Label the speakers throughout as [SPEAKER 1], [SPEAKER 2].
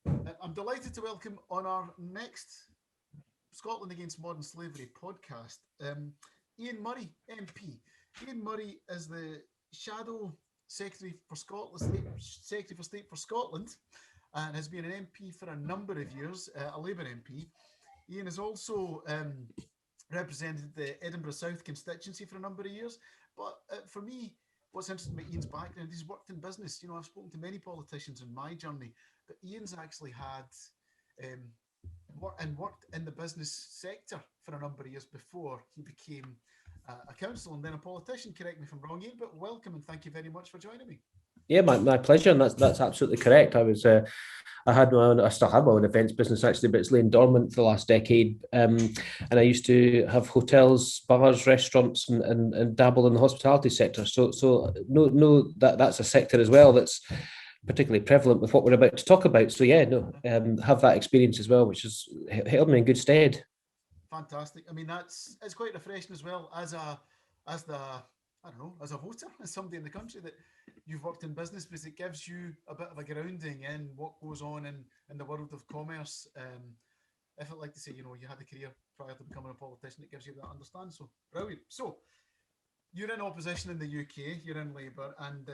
[SPEAKER 1] I'm delighted to welcome on our next Scotland Against Modern Slavery podcast, Ian Murray, MP. Ian Murray is the Shadow Secretary for Scotland, Secretary for State for Scotland, and has been an MP for a number of years, a Labour MP. Ian has also represented the Edinburgh South constituency for a number of years. But for me, what's interesting about Ian's background, he's worked in business. I've spoken to many politicians in my journey, but Ian's actually had worked in the business sector for a number of years before he became a councillor and then a politician. Correct me if I'm wrong, Ian, but welcome and thank you very much for joining me.
[SPEAKER 2] Yeah, my pleasure, and that's absolutely correct. I still had my own events business actually, but it's lain dormant for the last decade. And I used to have hotels, bars, restaurants, and dabble in the hospitality sector. So no, that's a sector as well that's particularly prevalent with what we're about to talk about. So yeah, have that experience as well, which has held me in good stead.
[SPEAKER 1] Fantastic. I mean, it's quite refreshing as well as as a voter, as somebody in the country that you've worked in business, because it gives you a bit of a grounding in what goes on in the world of commerce. If I'd like to say, you had a career prior to becoming a politician, it gives you that understand. So brilliant. So you're in opposition in the UK, you're in Labour, and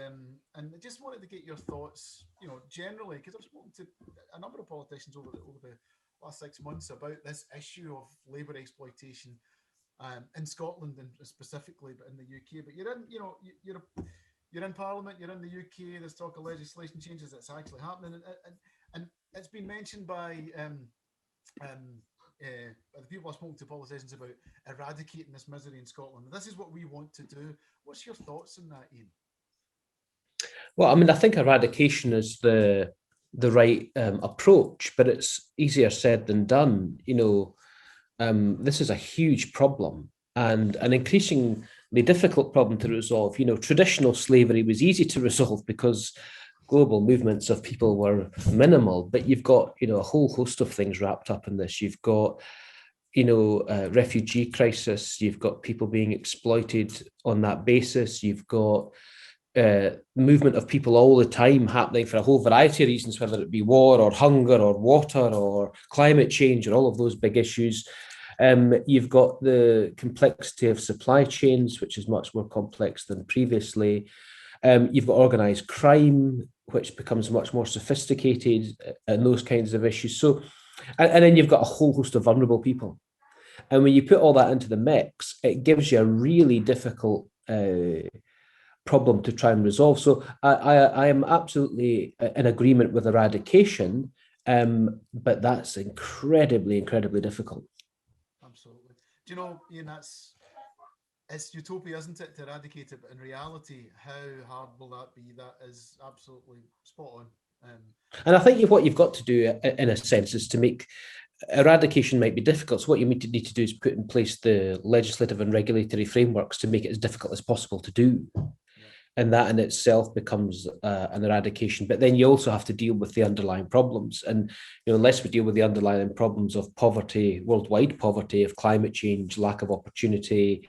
[SPEAKER 1] I just wanted to get your thoughts, generally, because I've spoken to a number of politicians over the last 6 months about this issue of labour exploitation in Scotland and specifically, but in the UK. But you're in Parliament, you're in the UK. There's talk of legislation changes that's actually happening, and it's been mentioned by the people I've spoken to, politicians, about eradicating this misery in Scotland. This is what we want to do. What's your thoughts on that, Ian?
[SPEAKER 2] Well, I mean, I think eradication is the right approach, but it's easier said than done. This is a huge problem and an increasingly difficult problem to resolve. Traditional slavery was easy to resolve because global movements of people were minimal, but you've got, a whole host of things wrapped up in this. You've got, refugee crisis. You've got people being exploited on that basis. You've got movement of people all the time happening for a whole variety of reasons, whether it be war or hunger or water or climate change or all of those big issues. You've got the complexity of supply chains, which is much more complex than previously. You've got organised crime, which becomes much more sophisticated, and those kinds of issues. So, and then you've got a whole host of vulnerable people. And when you put all that into the mix, it gives you a really difficult problem to try and resolve. So I am absolutely in agreement with eradication, but that's incredibly difficult.
[SPEAKER 1] Absolutely. Do you know, Ian, it's utopia, isn't it, to eradicate it? But in reality, how hard will that be? That is absolutely spot on.
[SPEAKER 2] And I think what you've got to do, in a sense, is to make eradication might be difficult. So what you need to do is put in place the legislative and regulatory frameworks to make it as difficult as possible to do. And that in itself becomes an eradication. But then you also have to deal with the underlying problems. And unless we deal with the underlying problems of poverty, worldwide poverty, of climate change, lack of opportunity,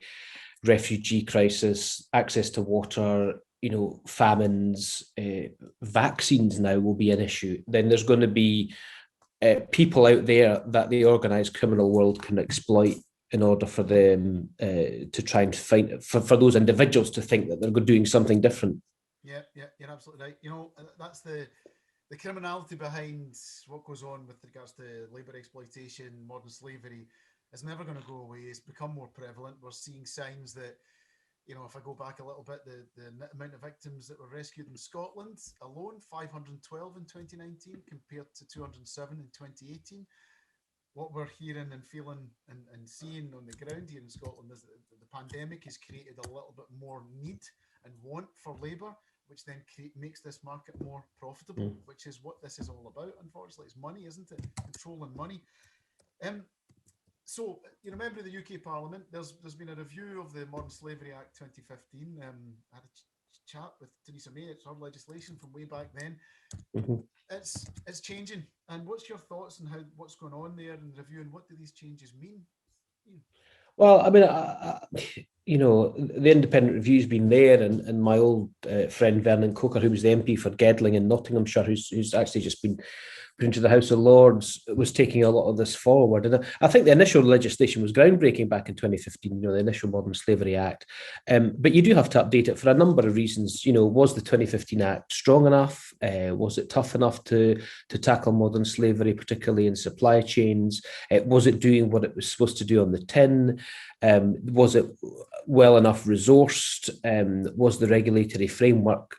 [SPEAKER 2] refugee crisis, access to water, famines, vaccines now will be an issue. Then there's going to be people out there that the organised criminal world can exploit in order for them to try and find, for those individuals to think that they're doing something different.
[SPEAKER 1] Yeah, you're absolutely right. That's the criminality behind what goes on with regards to labour exploitation, modern slavery, is never going to go away. It's become more prevalent. We're seeing signs that, if I go back a little bit, the amount of victims that were rescued in Scotland alone, 512 in 2019 compared to 207 in 2018. What we're hearing and feeling and seeing on the ground here in Scotland is that the pandemic has created a little bit more need and want for labour, which then makes this market more profitable, which is what this is all about. Unfortunately, it's money, isn't it? Controlling money. So, you're a member of the UK Parliament. There's been a review of the Modern Slavery Act 2015. I had a chat with Theresa May. It's her legislation from way back then. Mm-hmm. It's changing. And what's your thoughts on what's going on there in the review, and what do these changes mean?
[SPEAKER 2] Well, I mean, the independent review's been there, and my old friend Vernon Coker, who was the MP for Gedling in Nottinghamshire, who's actually just been into the House of Lords was taking a lot of this forward. And I think the initial legislation was groundbreaking back in 2015, the initial Modern Slavery Act. But you do have to update it for a number of reasons. Was the 2015 Act strong enough? Was it tough enough to tackle modern slavery, particularly in supply chains? Was it doing what it was supposed to do on the tin? Was it well enough resourced? Was the regulatory framework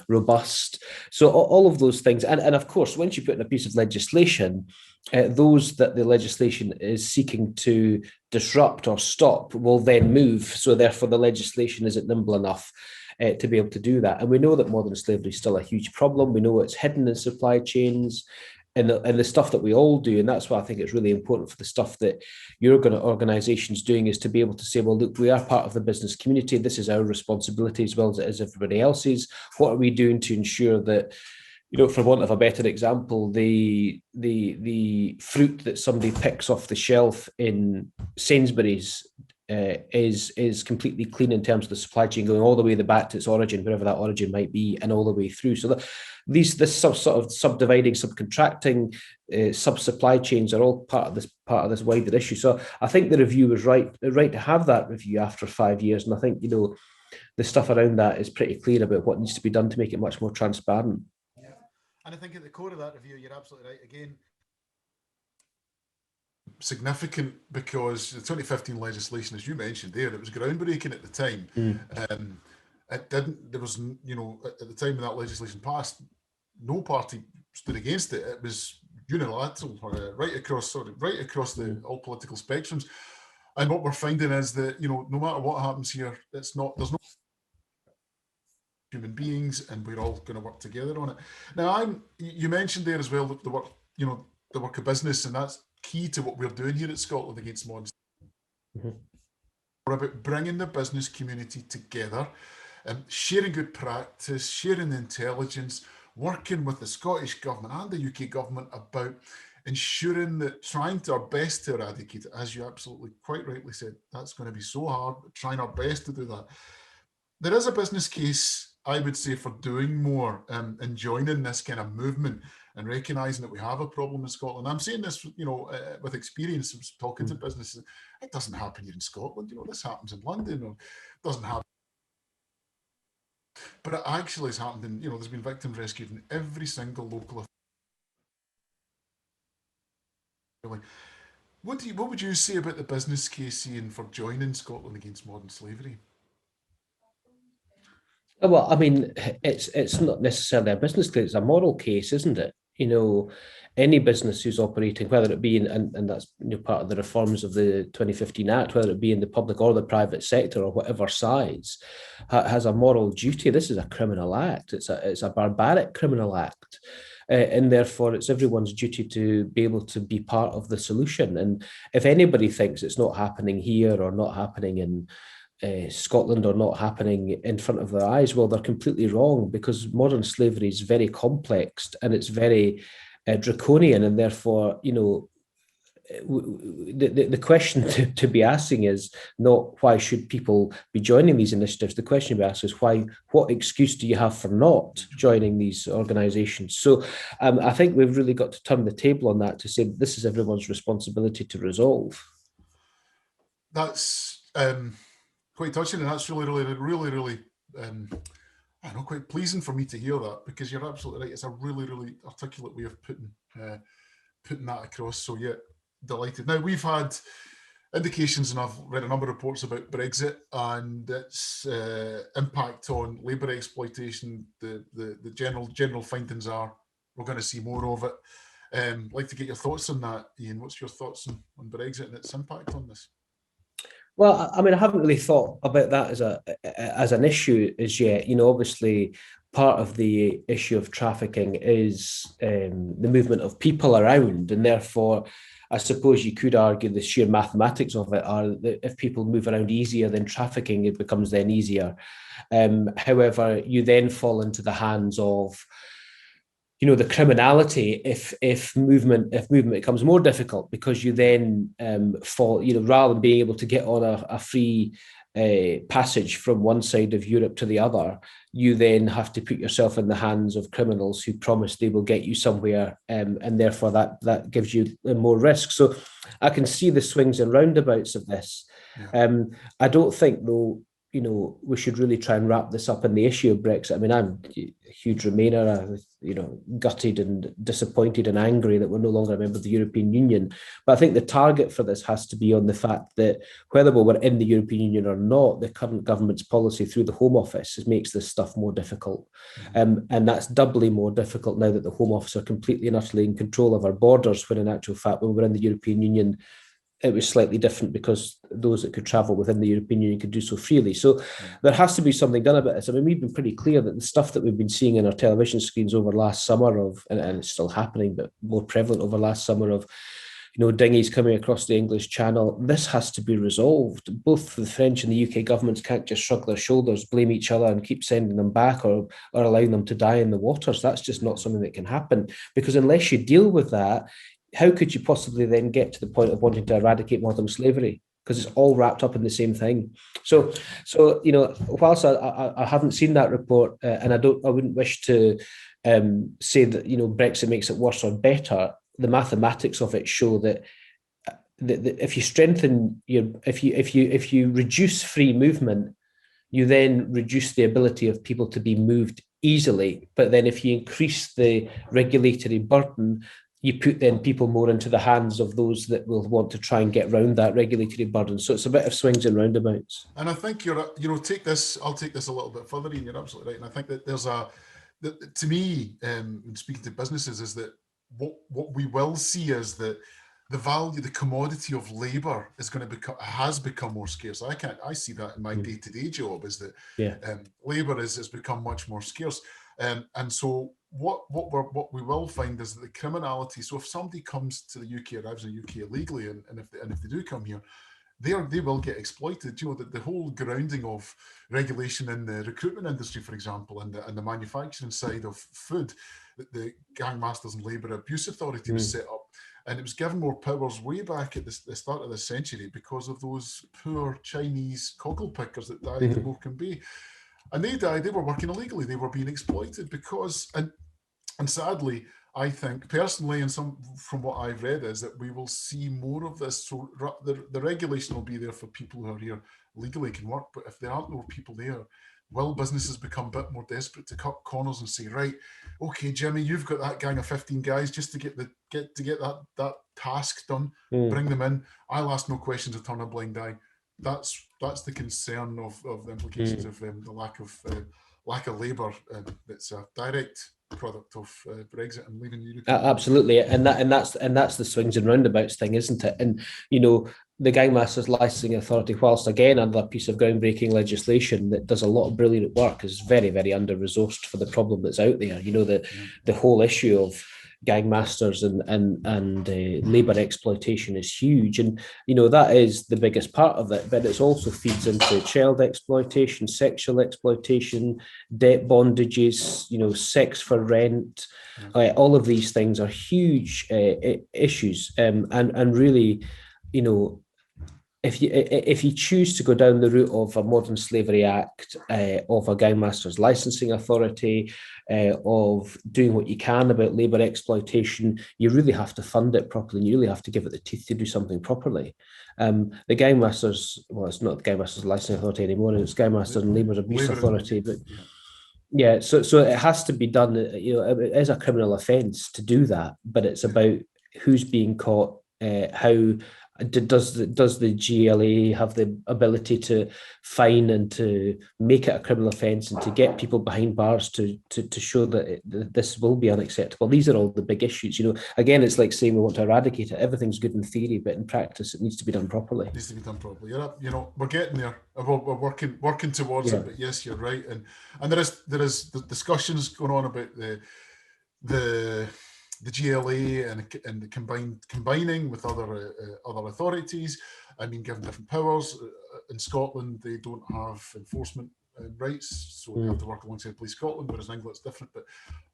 [SPEAKER 2] robust? So all of those things. And of course, once you put in a piece of legislation, those that the legislation is seeking to disrupt or stop will then move. So therefore, the legislation isn't nimble enough to be able to do that. And we know that modern slavery is still a huge problem. We know it's hidden in supply chains and the stuff that we all do. And that's why I think it's really important for the stuff that your organization's doing, is to be able to say, well, look, we are part of the business community. This is our responsibility as well as it is everybody else's. What are we doing to ensure that, for want of a better example, the fruit that somebody picks off the shelf in Sainsbury's is completely clean in terms of the supply chain, going all the way back to its origin, wherever that origin might be, and all the way through. So this sort of subdividing, subcontracting, sub-supply chains are all part of this wider issue. So I think the review was right to have that review after 5 years, and I think the stuff around that is pretty clear about what needs to be done to make it much more transparent.
[SPEAKER 1] Yeah, and I think at the core of that review, you're absolutely right. Again, significant because the 2015 legislation, as you mentioned there, it was groundbreaking at the time. It didn't. There was, at the time when that legislation passed, no party stood against it. It was unilateral, right across all political spectrums. And what we're finding is that no matter what happens here, there's no human beings, and we're all going to work together on it. Now, you mentioned there as well the work, the work of business, and that's key to what we're doing here at Scotland Against Modern Slavery. We're about bringing the business community together, sharing good practice, sharing intelligence, working with the Scottish government and the UK government about ensuring that trying our best to eradicate it, as you absolutely quite rightly said, that's going to be so hard, but trying our best to do that. There is a business case, I would say, for doing more and joining this kind of movement and recognising that we have a problem in Scotland. I'm saying this, with experience of talking to businesses. It doesn't happen here in Scotland. This happens in London, or doesn't happen. But it actually has happened in, there's been victims rescued in every single local. What would you say about the business case, Ian, for joining Scotland Against Modern Slavery?
[SPEAKER 2] Well, I mean, it's not necessarily a business case; it's a moral case, isn't it? Any business who's operating, whether it be and that's part of the reforms of the 2015 Act, whether it be in the public or the private sector or whatever size, has a moral duty. This is a criminal act. It's a barbaric criminal act. And therefore, it's everyone's duty to be able to be part of the solution. And if anybody thinks it's not happening here or not happening in Scotland or not happening in front of their eyes, well, they're completely wrong, because modern slavery is very complex and it's very draconian, and therefore, the question to be asking is not why should people be joining these initiatives. The question to be asked is what excuse do you have for not joining these organisations? So I think we've really got to turn the table on that to say this is everyone's responsibility to resolve.
[SPEAKER 1] That's quite touching, and that's really I know, quite pleasing for me to hear that, because you're absolutely right. It's a really articulate way of putting that across. So yeah, delighted. Now, we've had indications, and I've read a number of reports about Brexit and its impact on labour exploitation. The general findings are we're going to see more of it. I'd like to get your thoughts on that, Ian. What's your thoughts on Brexit and its impact on this?
[SPEAKER 2] Well, I mean, I haven't really thought about that as an issue as yet. Obviously, part of the issue of trafficking is the movement of people around, and therefore, I suppose you could argue the sheer mathematics of it are that if people move around easier, then trafficking, it becomes then easier. However, you then fall into the hands of the criminality if movement becomes more difficult, because you then fall, rather than being able to get on a free passage from one side of Europe to the other, you then have to put yourself in the hands of criminals who promise they will get you somewhere, and therefore that gives you more risk. So I can see the swings and roundabouts of this. Yeah. I don't think, though, we should really try and wrap this up in the issue of Brexit. I mean, I'm a huge Remainer, gutted and disappointed and angry that we're no longer a member of the European Union. But I think the target for this has to be on the fact that whether we're in the European Union or not, the current government's policy through the Home Office makes this stuff more difficult. And that's doubly more difficult now that the Home Office are completely and utterly in control of our borders, when in actual fact, when we're in the European Union, it was slightly different because those that could travel within the European Union could do so freely. So there has to be something done about this. I mean, we've been pretty clear that the stuff that we've been seeing in our television screens over last summer and it's still happening, but more prevalent over last summer of, dinghies coming across the English Channel, this has to be resolved. Both the French and the UK governments can't just shrug their shoulders, blame each other and keep sending them back or allowing them to die in the waters. That's just not something that can happen, because unless you deal with that, how could you possibly then get to the point of wanting to eradicate modern slavery? Because it's all wrapped up in the same thing. So whilst I haven't seen that report, and I wouldn't wish to say that Brexit makes it worse or better. The mathematics of it show that if you strengthen if you reduce free movement, you then reduce the ability of people to be moved easily. But then if you increase the regulatory burden, you put then people more into the hands of those that will want to try and get around that regulatory burden. So it's a bit of swings and roundabouts.
[SPEAKER 1] And I think I'll take this a little bit further, and you're absolutely right. And I think that there's to me, speaking to businesses, is that what we will see is that the value, the commodity of labour has become more scarce. I see that in my day-to-day job, is that labour has become much more scarce. And so what we will find is that the criminality. So if somebody comes to the UK, arrives in the UK illegally, and if they do come here, they will get exploited. The whole grounding of regulation in the recruitment industry, for example, and the manufacturing side of food, the Gang Masters and Labour Abuse Authority was set up, and it was given more powers way back at the start of the century because of those poor Chinese cockle pickers that died in Morecambe Bay. And they died, they were working illegally, they were being exploited because, and sadly, I think personally, and from what I've read, is that we will see more of this. So the regulation will be there for people who are here legally, can work, but if there aren't no people there, will businesses become a bit more desperate to cut corners and say, right, okay, Jimmy, you've got that gang of 15 guys just to get that task done, bring them in. I'll ask no questions or turn a blind eye. That's the concern of the implications of the lack of labour. That's a direct product of Brexit and leaving the European Union.
[SPEAKER 2] Absolutely, and that's the swings and roundabouts thing, isn't it? And the Gang Masters Licensing Authority, whilst again another piece of groundbreaking legislation that does a lot of brilliant work, is very, very under-resourced for the problem that's out there. The whole issue of gang masters and labour exploitation is huge, and that is the biggest part of it. But it also feeds into child exploitation, sexual exploitation, debt bondages, sex for rent. All of these things are huge issues, and really, if you choose to go down the route of a Modern Slavery Act, of a Gang Masters Licensing Authority, of doing what you can about labour exploitation, you really have to fund it properly, and you really have to give it the teeth to do something properly. The Gang Masters, well, it's not the Gang Masters Licensing Authority anymore, it's Gang Masters and Labour Abuse Authority, but so it has to be done. It is a criminal offence to do that, but it's about who's being caught, how. Does the GLA have the ability to fine and to make it a criminal offence and to get people behind bars to show that this will be unacceptable? These are all the big issues. Again, it's like saying we want to eradicate it. Everything's good in theory, but in practice, it needs to be done properly.
[SPEAKER 1] It needs to be done properly. We're getting there. We're working towards it. But yes, you're right. And there is discussions going on about the GLA and combining with other authorities. I mean, given different powers. In Scotland, they don't have enforcement rights, so they have to work alongside Police Scotland, whereas in England it's different, but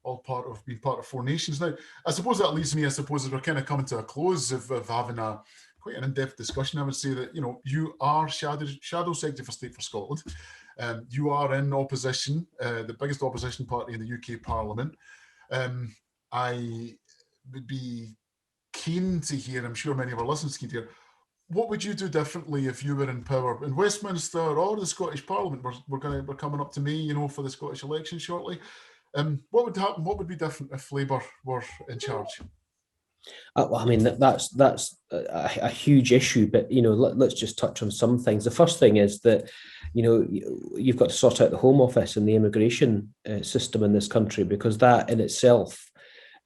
[SPEAKER 1] all being part of four nations. Now, I suppose that leads me, as we're kind of coming to a close of having a quite an in-depth discussion. I would say that, you know, you are Shadow Secretary for State for Scotland. You are in opposition, the biggest opposition party in the UK Parliament. I would be keen to hear, I'm sure many of our listeners keen to hear, what would you do differently if you were in power in Westminster or the Scottish Parliament? We're coming up to May, you know, for the Scottish election shortly. What would happen? What would be different if Labour were in charge?
[SPEAKER 2] Well, I mean, that's a huge issue, but, you know, let's just touch on some things. The first thing is that, you know, you've got to sort out the Home Office and the immigration system in this country, because that in itself,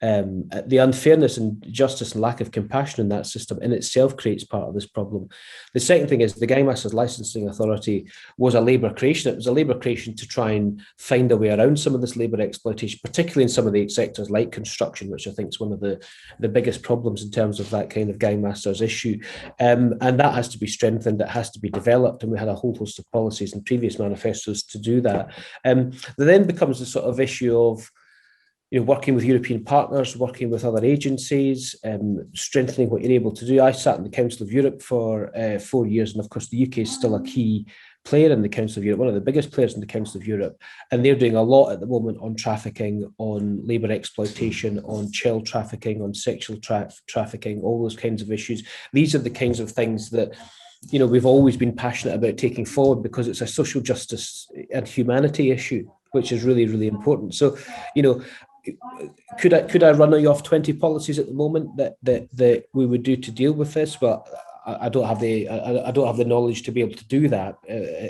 [SPEAKER 2] the unfairness and justice and lack of compassion in that system in itself creates part of this problem. The second thing is the Gangmasters Licensing Authority was a Labour creation. It was a Labour creation to try and find a way around some of this Labour exploitation, particularly in some of the sectors like construction, which I think is one of the biggest problems in terms of that kind of Gangmasters issue. And that has to be strengthened, it has to be developed, and we had a whole host of policies in previous manifestos to do that. There then becomes the sort of issue of, you know, working with European partners, working with other agencies, strengthening what you're able to do. I sat in the Council of Europe for 4 years, and of course the UK is still a key player in the Council of Europe, one of the biggest players in the Council of Europe, and they're doing a lot at the moment on trafficking, on labour exploitation, on child trafficking, on sexual trafficking, all those kinds of issues. These are the kinds of things that, you know, we've always been passionate about taking forward, because it's a social justice and humanity issue, which is really, really important. So, you know, could I run you off 20 policies at the moment that we would do to deal with this? Well, I don't have the knowledge to be able to do that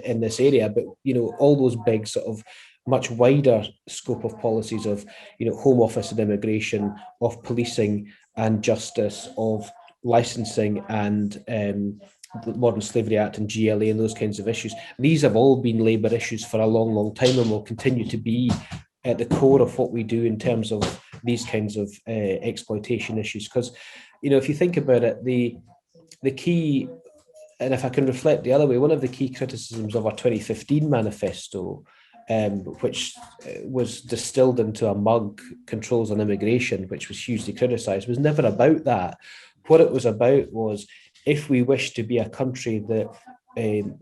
[SPEAKER 2] in this area. But, you know, all those big sort of much wider scope of policies of, you know, Home Office and immigration, of policing and justice, of licensing and the Modern Slavery Act and GLA and those kinds of issues. These have all been Labour issues for a long, long time, and will continue to be at the core of what we do in terms of these kinds of exploitation issues. Because, you know, if you think about it, the key, and if I can reflect the other way, one of the key criticisms of our 2015 manifesto, which was distilled into a mug, Controls on Immigration, which was hugely criticised, was never about that. What it was about was, if we wish to be a country that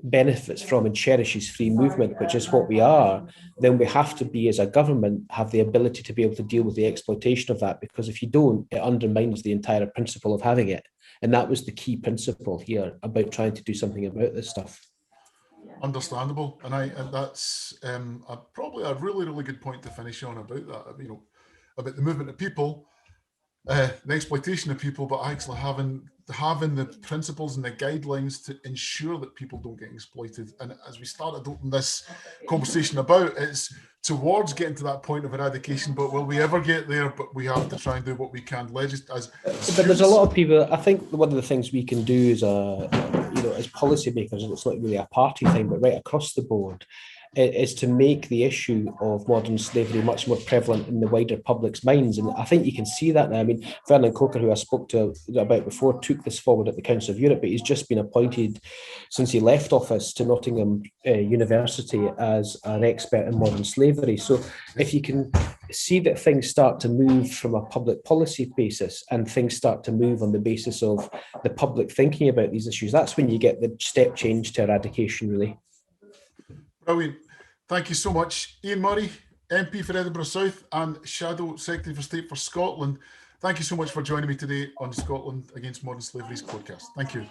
[SPEAKER 2] benefits from and cherishes free movement, which is what we are, then we have to be, as a government, have the ability to be able to deal with the exploitation of that, because if you don't, it undermines the entire principle of having it. And that was the key principle here about trying to do something about this stuff.
[SPEAKER 1] Understandable, and that's probably a really, really good point to finish on about that. You know, about the movement of people, the exploitation of people, but actually having the principles and the guidelines to ensure that people don't get exploited. And as we started this conversation about, it's towards getting to that point of eradication. But will we ever get there? But we have to try and do what we can. But
[SPEAKER 2] there's a lot of people. I think one of the things we can do is, you know, as policymakers, and it's not really a party thing, but right across the board, is to make the issue of modern slavery much more prevalent in the wider public's minds. And I think you can see that now. I mean, Vernon Coker, who I spoke to about before, took this forward at the Council of Europe, but he's just been appointed, since he left office, to Nottingham University as an expert in modern slavery. So if you can see that things start to move from a public policy basis, and things start to move on the basis of the public thinking about these issues, that's when you get the step change to eradication, really.
[SPEAKER 1] Brilliant. Thank you so much, Ian Murray, MP for Edinburgh South and Shadow Secretary for State for Scotland. Thank you so much for joining me today on Scotland Against Modern Slavery's podcast. Thank you.